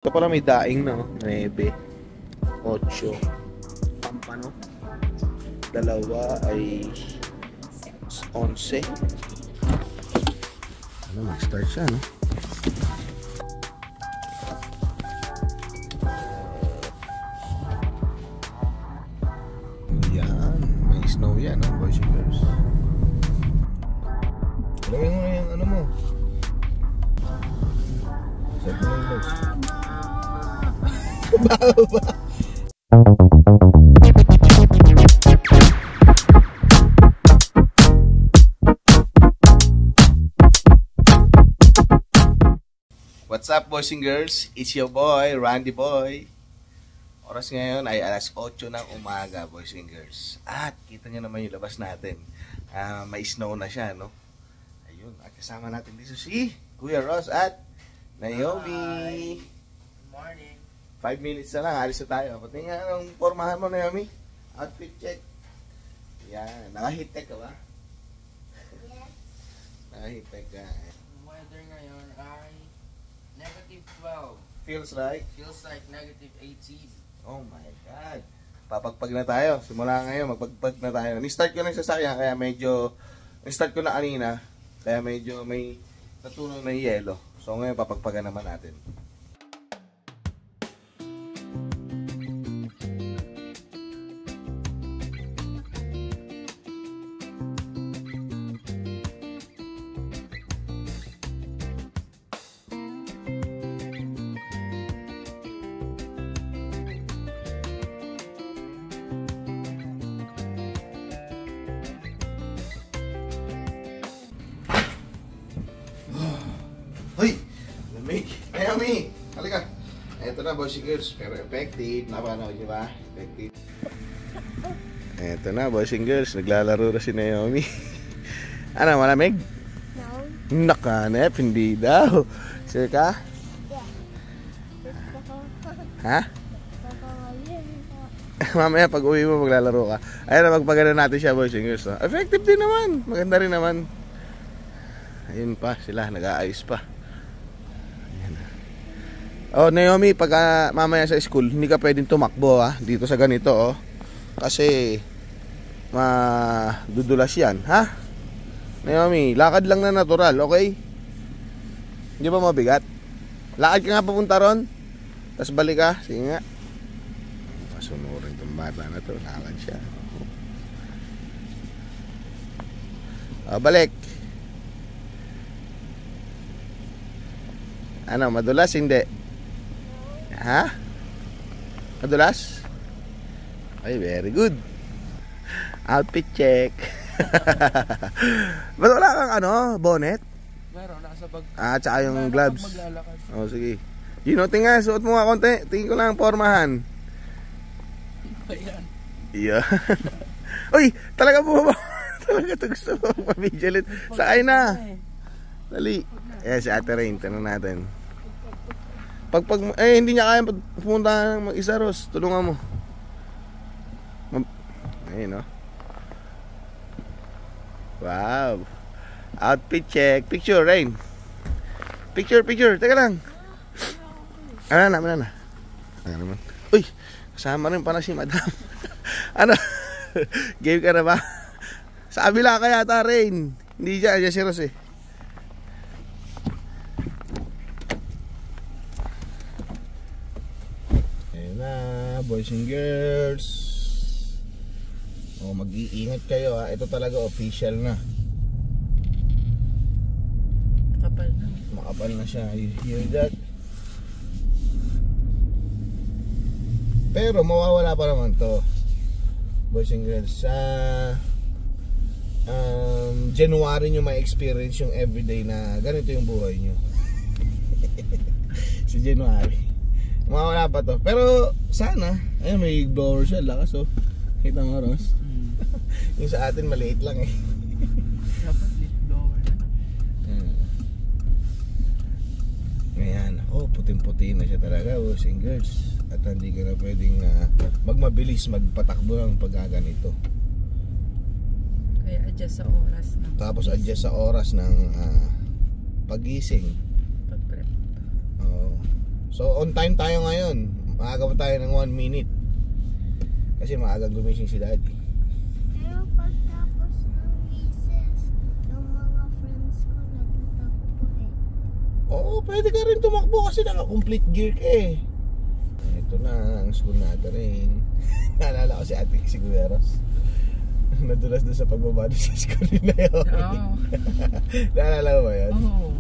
Ito pala may daing na, 9, 8, pampano. Dalawa ay 11. Ano, mag-start siya, no? Yan, may snow yan, no, boys and girls. Lagyan mo na yung ano mo. Set mo yung boys. Baba. What's up, boys and girls? It's your boy, Randy Boy. Oras ngayon ay alas 8 ng umaga, boys and girls. At kita nyo naman yung labas natin. May snow na siya, no? Ayun, at kasama natin dito si Kuya Ross at Naomi. Good morning. 5 minutes na lang, alis na tayo. Pati nga anong formahan mo, Naomi? Outfit check. Yan, naka-heat tech ka ba? Yes. Naka-heat tech ka. Ang weather ngayon ay -12. Feels like? Feels like -18. Oh my God. Papagpag na tayo. Simula ngayon, magpagpag na tayo. Ni-start ko ng sasakyan, kaya medyo... Ni-start ko na kanina, kaya medyo may natunaw na yelo. So ngayon, papagpagan naman natin. Hoy! Lamig! Naomi! Halika! Eto na, boys and girls. Pero effective. Napanood nyo ba? Effective. Eto na, boys and girls. Naglalaro na si Naomi. Ano, malamig? No. Nakanep, hindi daw. Sure ka? Yeah. Ha? Mamaya pag uwi mo maglalaro ka. Ayun na, magpagana natin siya, boys and girls. Effective din naman. Maganda rin naman. Ayun pa sila, nag-aayos pa. Ayan. Oh, Naomi, pag mamaya sa school, hindi ka pwedeng tumakbo dito sa ganito, oh. Kasi madudulas yan, ha? Naomi, lakad lang na natural, okay? Hindi ba mabigat? Lakad ka nga papunta ron, tapos balik ka, sige nga. Masunurin itong bata na to, lakad siya. Balik. Ano, madulas? Hindi. Ha? Madulas? Ay, very good. Outfit check. Ba't wala kang ano, bonnet? Meron, nasa bag. Tsaka yung gloves. Maglalakad. Oh, sige. Gino, tingnan, suot mo nga konti. Tingin ko lang pormahan. Ayan. Yeah. Uy, talaga bumaba. Talaga ito gusto mo pa-vigilant. Sakay na. Dali. Ayan si Ate Rain, tanong natin. Hindi niya kaya pumunta ng mag-isa, Ros. Tulungan mo. Ayun, no? Wow. Outfit check. Picture, Rain. Picture. Teka lang. Ano na. Ano naman. Uy, kasama rin pala si Madam. Ano? Game ka na ba? Sa kabila ka yata, Rain. Hindi dyan si Ros eh. Boys and girls, mag-iingat kayo ito talaga official na. Makapal na siya, you hear that? Pero mawawala pa naman to, boys and girls. Sa January nyo may experience yung everyday na ganito yung buhay nyo. Sa January mawala pa to. Pero sana, ayun, may blower siya, lakas oh. Kita mo, Ross? Yung sa atin maliit lang eh. Dapat leaf blower na. Ayan, puting-puti na siya talaga, boys and girls. At hindi ka na pwedeng magmabilis, magpatakbo ng pagkaganito. Kaya adjust sa oras ng Tapos adjust sa oras ng pagising. pag-prep. Oo. So on time tayo ngayon. Maaga pa tayo ng 1 minute. Kasi maagang gumising si Daddy. Pero pagtapos ng recess, yung mga friends ko nagtatakbo eh. Oo, pwede ka rin tumakbo kasi naka-complete gear ka eh. Ito na ang school natin rin. Naalala ko si Ate Sigueros. Nadulas doon sa pagbaba doon sa school nila yun. Oo. Naalala mo ba yan? Oo.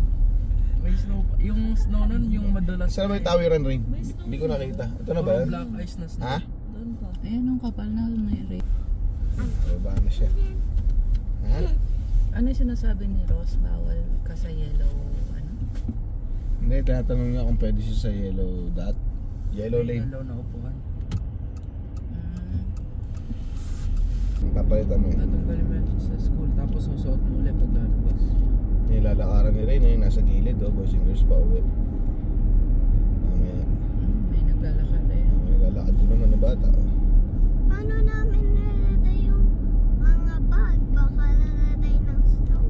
May snow. Yung snow nun, yung madulas. Saan ba yung tawiran rin? Hindi ko nakita. Ito na ba Puro yan? black ice na snow. Ha? Doon pa. Ayan ang kapal na may Baba na siya. Ha? Ano yung sinasabi ni Ross? Bawal ka sa yellow, ano? Hindi, tinatanong niya kung pwede siya sa yellow dot. Yellow lane. Yellow na upuan. Papalitan mo yun. Tatanggalin mo yun sa school, tapos susuot mo ulit pag lalabas. Nilalakaran ni Ray na yung nasa gilid, boys and girls pa uwi. Mamaya. May naglalakad eh. May lalakad din naman na bata. Paano namin nalagay yung mga bag? Baka lalagay ng snow.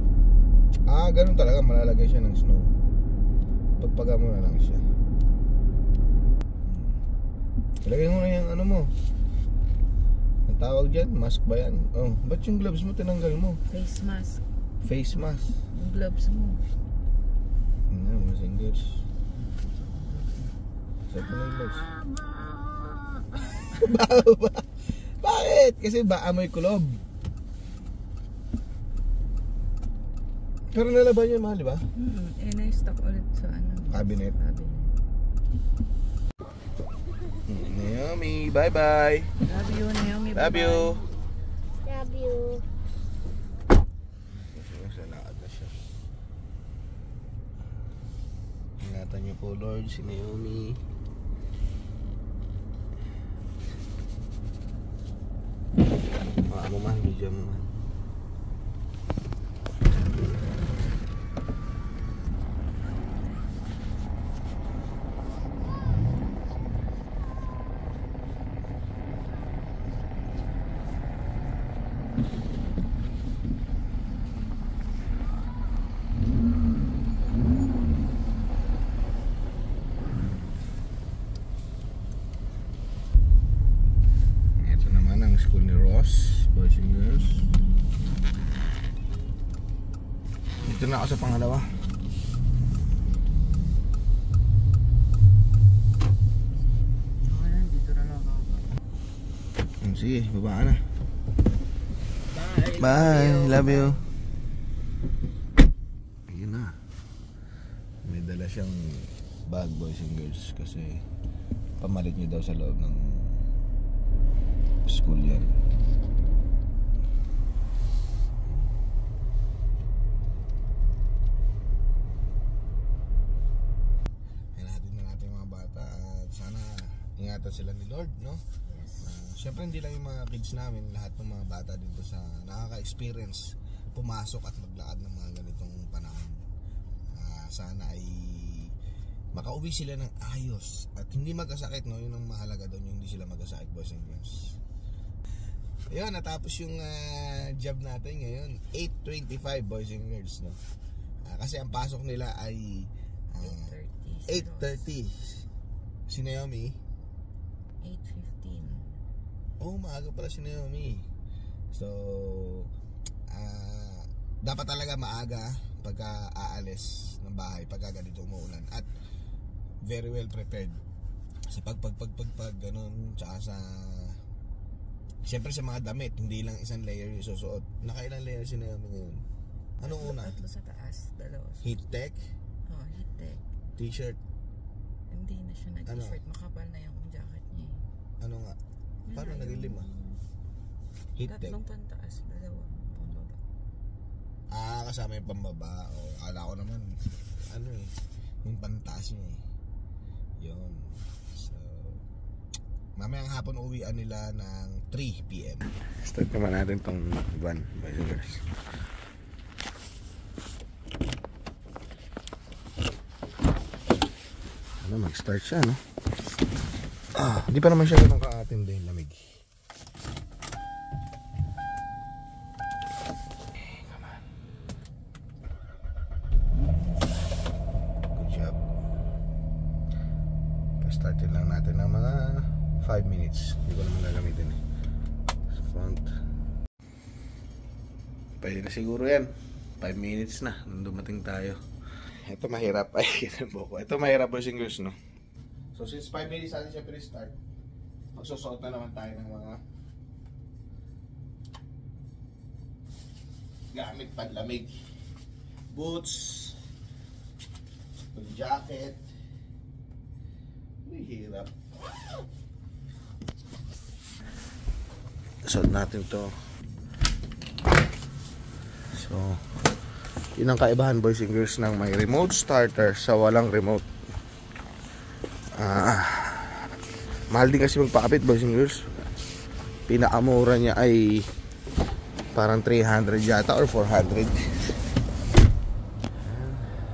Ganun talaga, malalagay siya ng snow. Pagpaga mo na lang siya. Ilagay mo na yung ano mo. Ang tawag dyan, mask ba yan? Oh, ba't yung gloves mo tinanggal mo? Face mask. Face mask. Yung gloves mo. Ano, boys and girls. Saan ko na yung gloves? Baho ba? Bakit? Kasi ba amoy kulob. Pero nalaban yun, mahal, di ba? Na-stock ulit sa ano. Cabinet. Cabinet. Naomi, bye-bye. Love you, Naomi. Love you. Love you. Sa lakad na siya. Ingatan niyo po, Lord, si Naomi. Ano man, medium man. School ni Ross, boys and girls. Dito na ako sa pangalawa. Ayan, dito na lang ako. Sige, babaan na. Bye. Bye, love you. Ayun na. May dala siyang bag, boys and girls, kasi pamalit niya daw sa loob ng school yan. Hinatid na natin mga bata at sana ingatan sila ni Lord, no? Yes. Siyempre hindi lang yung mga kids namin, lahat ng mga bata dito sa nakaka-experience pumasok at maglakad ng mga ganitong panahon. Sana ay makauwi sila ng ayos at hindi magkasakit, no? Yun ang mahalaga doon, yung hindi sila magkasakit, boys and girls. Ayun, natapos yung job natin ngayon 8:25, boys and girls, no? Kasi ang pasok nila ay 8:30. Si Naomi 8:15. Oh, maaga pala si Naomi. So dapat talaga maaga pagka aalis ng bahay pagka ganito umuulan at very well prepared sa pagpag ganun, tsaka sa siyempre sa mga damit, hindi lang isang layer yung susuot. Nakailang layer si Naomi ngayon? Anong una? Tatlo sa taas, dalawa. Heat tech, Oh, heat tech. t-shirt, Hindi na siya nag-t-shirt, makapal na yung jacket niya. ano nga? Paano Wala, naging lima? Heat tech. Tatlong pantaas, dalawa pambaba. Kasama yung pambaba. O, akala ko naman ano eh, yung pantaas niya eh. Yun. So mamayang hapon uwian nila ng 3 PM. Start naman natin tong van, boys and girls. Ano, mag-start siya, no? Hindi pa naman siya ganun ka-atindi yung lamig. Come on. Good job. Tayin lang natin ng mga 5 minutes. Hindi ko naman gagamitin eh. Front. Pwede na siguro yan. 5 minutes na nung dumating tayo. Ito mahirap. Ay, ito mahirap boys and girls, no? So since 5 minutes natin siya pre-start, magsusuot na naman tayo ng mga gamit panlamig. Boots, jacket. Uy, hirap. Suot natin to. So yun ang kaibahan boys and girls ng may remote starter sa walang remote. Mahal din kasi magpakapit boys and girls. Pinakamura niya ay parang 300 yata or 400.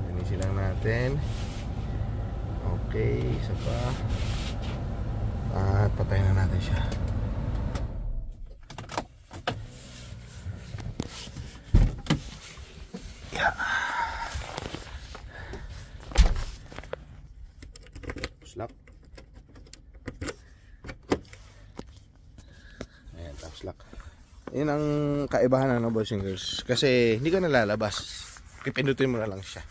Linisin lang natin. Okay, isa pa. At patayin na natin siya. Lock. Ayan, tapos lock. Yun ang kaibahan boys and girls. Kasi hindi ka nalalabas. Pipindutin mo na lang siya.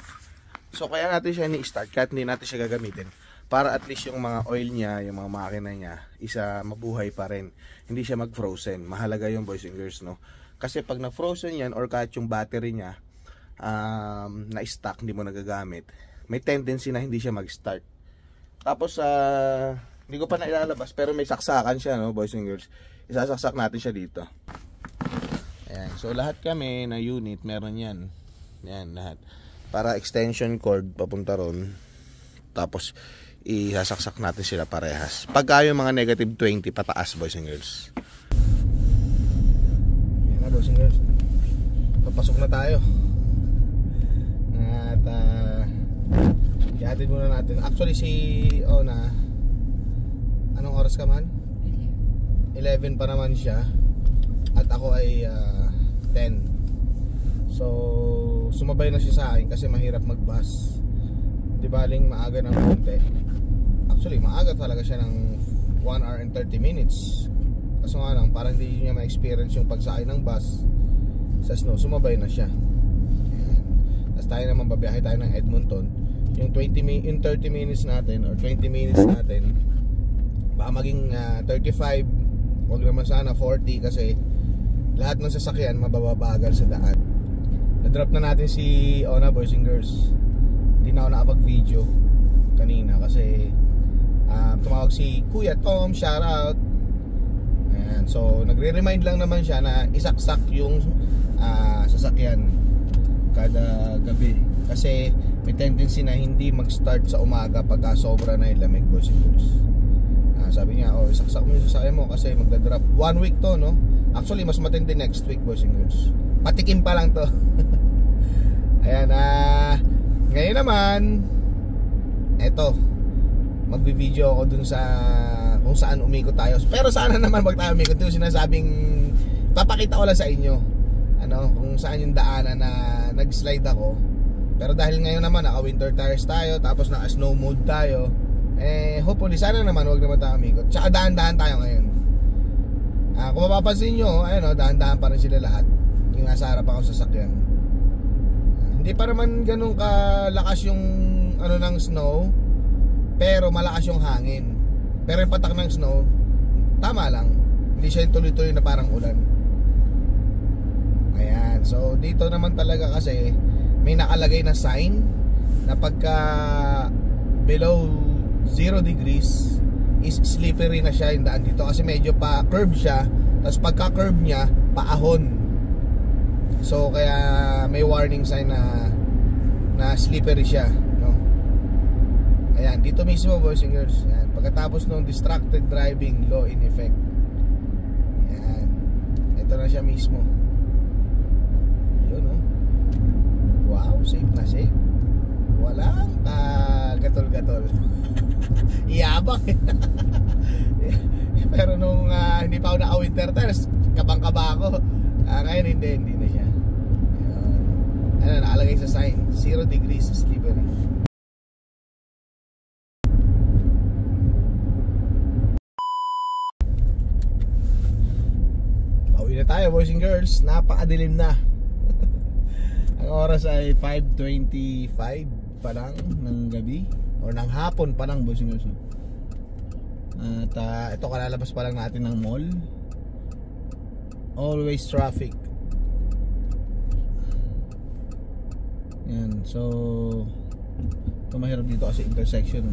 So kaya natin siya ni-start kahit hindi natin siya gagamitin. Para at least yung mga oil niya, yung mga makina niya, isa mabuhay pa rin. Hindi siya mag-frozen. Mahalaga yung boys and girls, no? Kasi pag na-frozen yan or kahit yung battery niya na-stuck, hindi mo nagagamit, may tendency na hindi siya mag-start. Tapos hindi ko pa na ilalabas pero may saksakan siya, no, boys and girls. Isasaksak natin siya dito. Ayan. So lahat kami na unit meron yan. Yan lahat. Para extension cord papunta ron. Tapos isasaksak natin sila parehas. Pagka yung mga negative 20 pataas boys and girls. Yan na boys and girls. Papasok na tayo. At ihatid muna natin. Actually si Ona, anong oras ka man? 11 pa naman siya. At ako ay 10. So sumabay na siya sa akin kasi mahirap mag-bus. Di baling maaga ng konti. Actually maaga talaga siya ng 1 hour and 30 minutes. Kaso nga lang parang hindi niya ma-experience yung pagsakay ng bus sa snow. Sumabay na siya. Ayan. Tapos tayo naman babiyahe tayo ng Edmonton. Yung 30 minutes natin or 20 minutes natin baka maging 35. Huwag naman sana 40 kasi lahat ng sasakyan mababagal sa daan. Na-drop na natin si Ona boys and girls. Hindi na ako nakapag-video kanina kasi tumawag si Kuya Tom, shoutout. Ayan, so nagre-remind lang naman siya na isaksak yung sasakyan kada gabi kasi may tendency na hindi mag-start sa umaga pagka sobra na yung lamig boys and girls. Sabi niya, isaksak mo yung sasakyan mo kasi magdadrop 1 week to, no? Actually mas matindi next week boys and girls. Patikim pa lang to. Ayan, ngayon naman eto, magbi-video ako dun sa kung saan umikot tayo. Pero sana naman wag tayo umikot yung sinasabing papakita ko lang sa inyo kung saan yung daanan na nag-slide ako. Pero dahil ngayon naman naka winter tires tayo, tapos naka snow mode tayo, hopefully sana naman wag naman tayo umikot. Tsaka dahan-dahan tayo ngayon. Kung mapapansin nyo, dahan-dahan pa rin sila lahat. Yung nasa harap ako sa sakyan. Hindi pa naman ganun kalakas yung ng snow, pero malakas yung hangin. Pero yung patak ng snow tama lang. Hindi siya yung tuloy-tuloy na parang ulan. Ayan. So dito naman talaga kasi may nakalagay na sign na pagka below 0 degrees is slippery na siya yung daan dito kasi medyo pa curve siya. Tapos pagka curve niya paahon. So kaya may warning sign na slippery siya, no? Ayan, dito mismo boys and girls. Ayan, pagkatapos ng distracted driving law in effect. Ayan. Ito na siya mismo. Yun, no? Wow, safe na safe. Walang gatol-gatol. Iyabang. Pero nung hindi pa ako naka-winter tires, kabang-kaba ako. Ngayon hindi na siya. Nakalagay sa sign 0 degrees slippery. tayo boys and girls. Napakadilim na. Ang oras ay 5:25 pa lang ng gabi o ng hapon pa lang boys and girls. At ito kalalabas pa lang natin ng mall. Always traffic. Yan, so ito mahirap dito kasi intersection.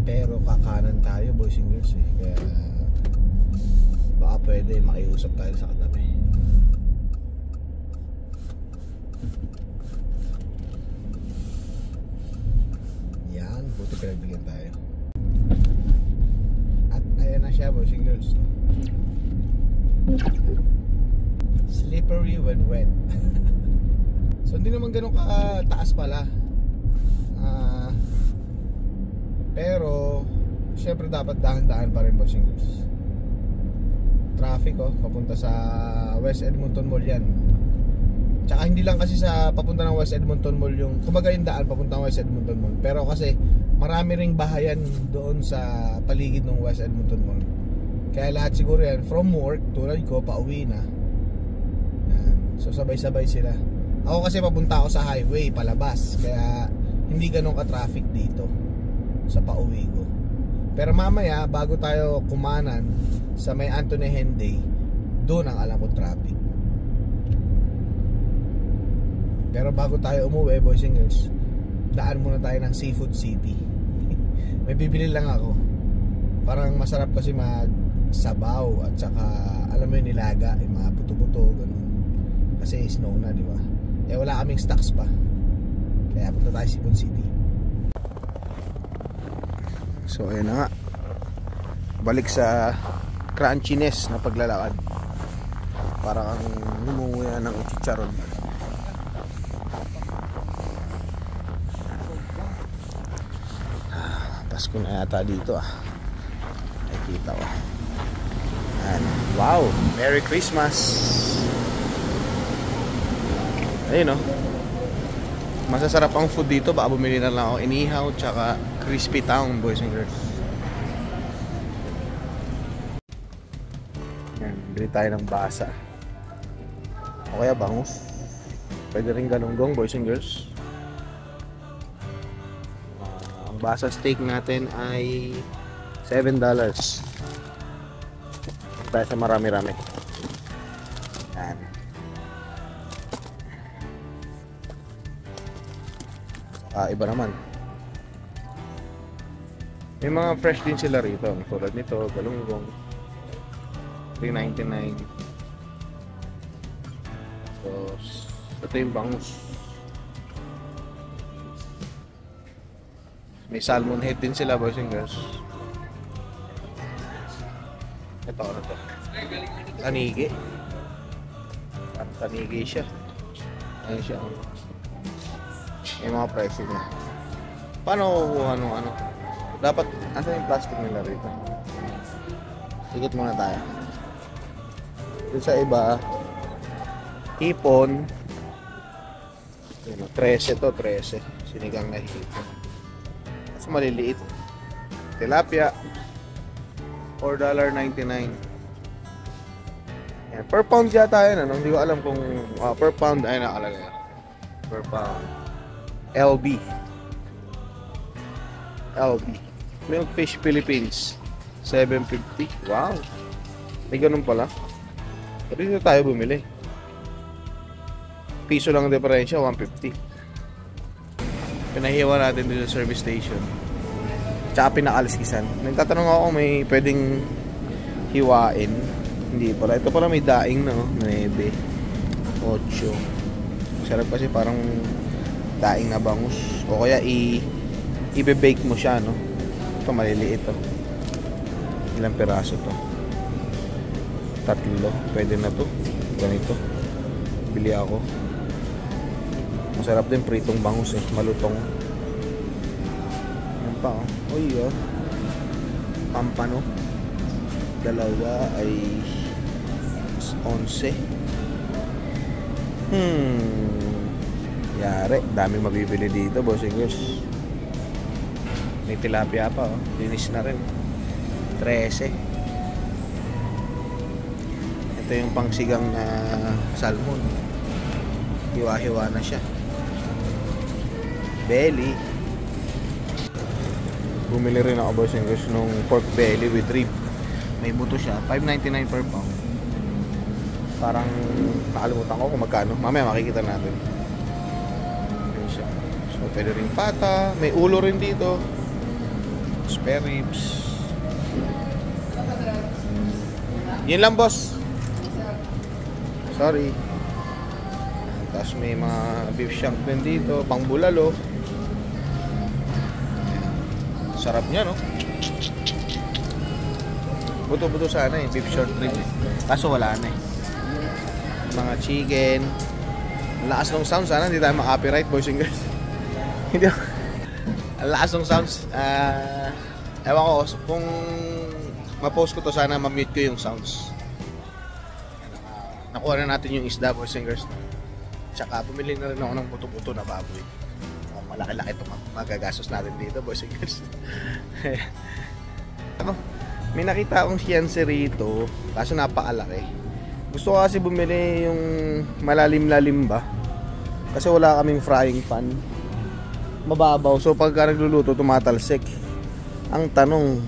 Pero kakanan tayo boys and girls kaya baka pwede makiusap tayo sa katabi. Yan, buti pinagbigyan tayo. At ayan na siya boys and girls. Slippery when wet. So hindi naman ganun kataas pala. Pero syempre dapat dahan-dahan pa rin boys and girls. Traffic papunta sa West Edmonton Mall yan. Tsaka hindi lang kasi sa papunta ng West Edmonton Mall yung kumbaga yung daan papunta ng West Edmonton Mall. Pero kasi marami ring bahayan doon sa paligid ng West Edmonton Mall. Kaya lahat siguro yan from work tulad ko pauwi na. Yan. So sabay-sabay sila. Ako kasi papunta ako sa highway palabas. Kaya hindi ganun ka-traffic dito sa pauwi ko. Pero mamaya bago tayo kumanan sa may Anthony Henday, doon ang alam ko traffic. Pero bago tayo umuwi boys and girls, daan muna tayo ng Seafood City. May bibili lang ako. Parang masarap kasi magsabaw at saka alam mo yung nilaga, yung mga buto-buto ganun. Kasi snow na, di ba? Wala kaming stocks pa. Kaya punta tayo Seafood City. So ayun na nga. Balik sa crunchiness na paglalakad. Para kang humunguya ng chicharon. Pasko na yata dito nakikita ko. And wow, Merry Christmas. Ayun masasarap ang food dito. Baka bumili na lang ako inihaw tsaka crispy town boys and girls. Yan, bili tayo ng basa o kaya bangus. Pwede rin galunggong boys and girls. Ang basa steak natin ay $7. Tayo sa marami-rami. Yan. Iba naman. May mga fresh din sila rito. Tulad nito, galunggong. $3.99. So, ito yung bangus. May salmon head din sila boys and girls. Ito ano to? Tanigi. Tanigi siya. Ayun siya. May mga presyo niya. Paano kukuha nung ano? Dapat, asan yung plastic nila rito? Sikit muna tayo. Dito sa iba, hipon. 13 to, 13. Sinigang na hipon. Kasi maliliit. Tilapia, $4.99. Yan. Per pound yata yun, ano? Hindi ko alam kung per pound ay nakalagay. Per pound. LB. Milkfish Philippines, $7.50. Wow. May ganun pala. Pero dito tayo bumili. Piso lang ang diferensya, $1.50. Pinahiwa natin dito sa service station. Tsaka pinakaliskisan. Nagtatanong ako kung may pwedeng hiwain. Hindi pala. Ito pala may daing na 9, 8. Sarap kasi parang daing na bangus. O kaya i-bake mo siya, no? Ito maliliit to. Ilang piraso to? 3. Pwede na to. Ganito. Bili ako. Masarap din pritong bangus malutong. Yan pa Uy pampano. Dalawa ay 11. Yari, dami mabibili dito, bossing girls. May tilapia pa, linis na rin. 13. Ito yung pangsigang na salmon. Hiwa-hiwa na siya. Belly. Bumili rin ako, boys and girls, nung pork belly with rib. May buto siya, $5.99 per pound. Parang nakalimutan ko kung magkano. Mamaya makikita natin. Ayan siya. So pwede rin pata. May ulo rin dito. Spare ribs. Yun lang, boss. Sorry. Tapos may mga beef shank din dito, pang bulalo. Sarap niya, no? Buto-buto sana beef short rib. Kaso wala na mga chicken. Ang lakas ng sounds, sana hindi tayo ma-copyright, boys and girls. Hindi. Ang lakas ng sounds. Ewan ko, kung ma-post ko to, sana ma-mute ko yung sounds. Nakuha na natin yung isda, boys and girls. Tsaka bumili na rin ako ng buto-buto na baboy. Malaki-laki ito magagastos natin dito, boys and girls. Ako, may nakita akong siyanse rito, kaso napakalaki. Gusto ko kasi bumili yung malalim-lalim ba, kasi wala kaming frying pan, mababaw, so pagka nagluluto tumatalsik. Ang tanong,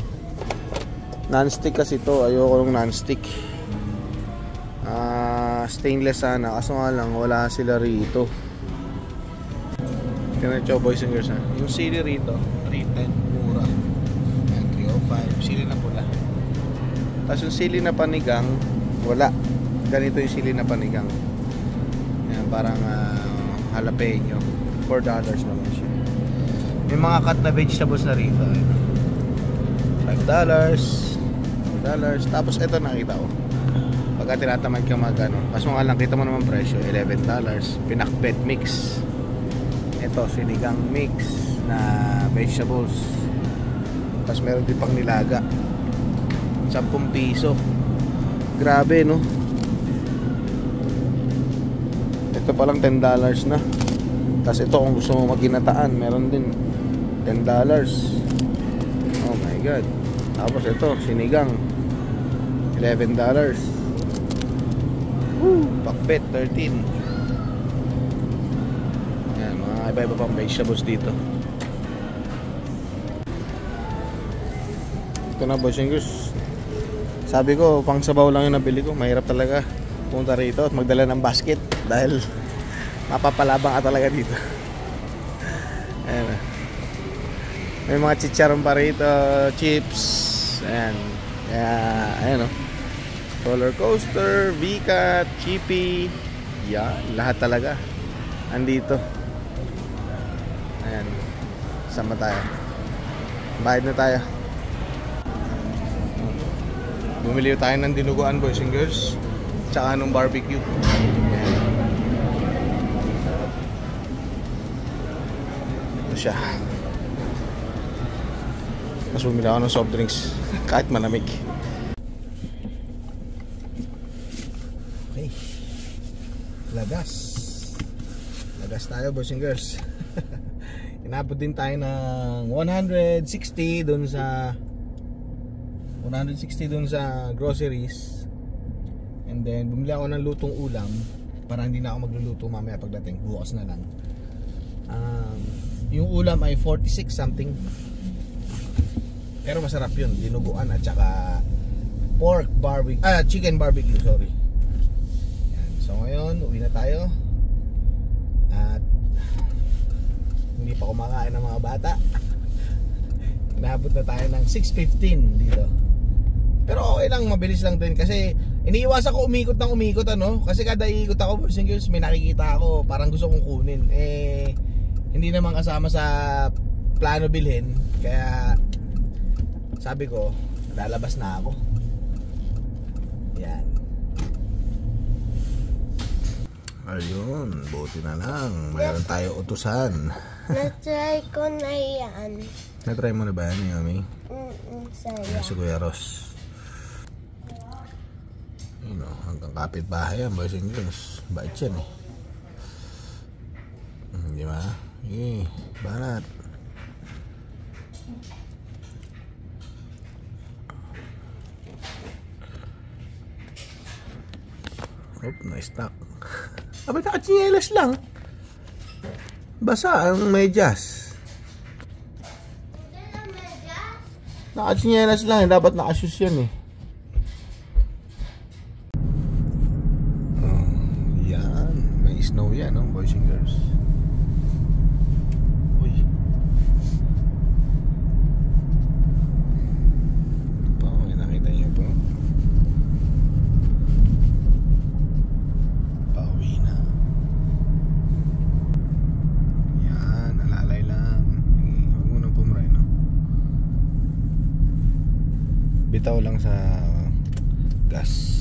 non-stick kasi to, ayoko ng non-stick. Stainless sana, kaso nga lang wala sila rito. Tingnan nyo, boys and girls, ha? Yung sili rito, 310, mura. Ayan, 305, sili na pula. Tapos yung sili na panigang, wala. Ganito yung sili na panigang. Ayan, parang jalapeno. $4 naman siya. May mga cut na vegetables na rito. $5, $5. Tapos ito nakita ko. Pagka tinatamad ka magano, kaso nga lang kita mo naman presyo, $11. Pinakbet mix. Ito, sinigang mix na vegetables. Tapos meron din pang nilaga. 10 piso. Grabe, no? Ito palang $10 na. Tapos ito, kung gusto mo maginataan, meron din $10. Oh my god. Tapos ito, sinigang $11. Pakbet 13. Ayan, mga iba-iba pang vegetables dito. Ito na, boys and girls. Sabi ko, pang sabaw lang yung nabili ko. Mahirap talaga punta rito at magdala ng basket dahil mapapalabang ka talaga dito. Ayan. May mga chicharon pa rito, chips. Ayan. Kaya, ayan o. Roller coaster, V-Cat, Chippy. Yan, lahat talaga andito. Ayan. Sama tayo. Bayad na tayo. Bumili tayo ng dinuguan, boys and girls. Tsaka nung barbecue. Ayan. Ito siya. Mas bumili ako ng soft drinks kahit malamig. Okay. Lagas tayo, boys and girls. Inabot din tayo ng 160 dun sa groceries. And then bumili ako ng lutong ulam para hindi na ako magluluto mamaya pagdating, bukas na lang. Yung ulam ay 46 something. Pero masarap yun, dinuguan at saka chicken barbecue, sorry. Yan. So ngayon, uwi na tayo. At hindi pa kumakain ng mga bata. Inabot na tayo ng 6:15 dito. Pero okay lang, mabilis lang din kasi iniiwasan ko umikot ng umikot, ano? Kasi kada ikot ako, boys and girls, may nakikita ako, parang gusto kong kunin. Hindi naman kasama sa plano bilhin. Kaya sabi ko, lalabas na ako. Yan. Ayun, buti na lang. Mayroon tayo utusan. Na-try ko na yan. Na-try mo na ba yan, Yami? Saya. Si Kuya Ross. Yun o, hanggang kapitbahay yan, boys and girls. Bait yan eh. Di ba? Banat. Oh, na-stuck. Abay, nakatsinelas lang. Basa ang medyas. Nakatsinelas lang. Dapat nakashoes yan eh. Oh, yan. May snow yan, no? Boys and girls. Uy. Ito pa, nakita niyo po. Pauwi na. Yan, alalay lang. Huwag mo nang pumuray, no? Bitaw lang sa gas.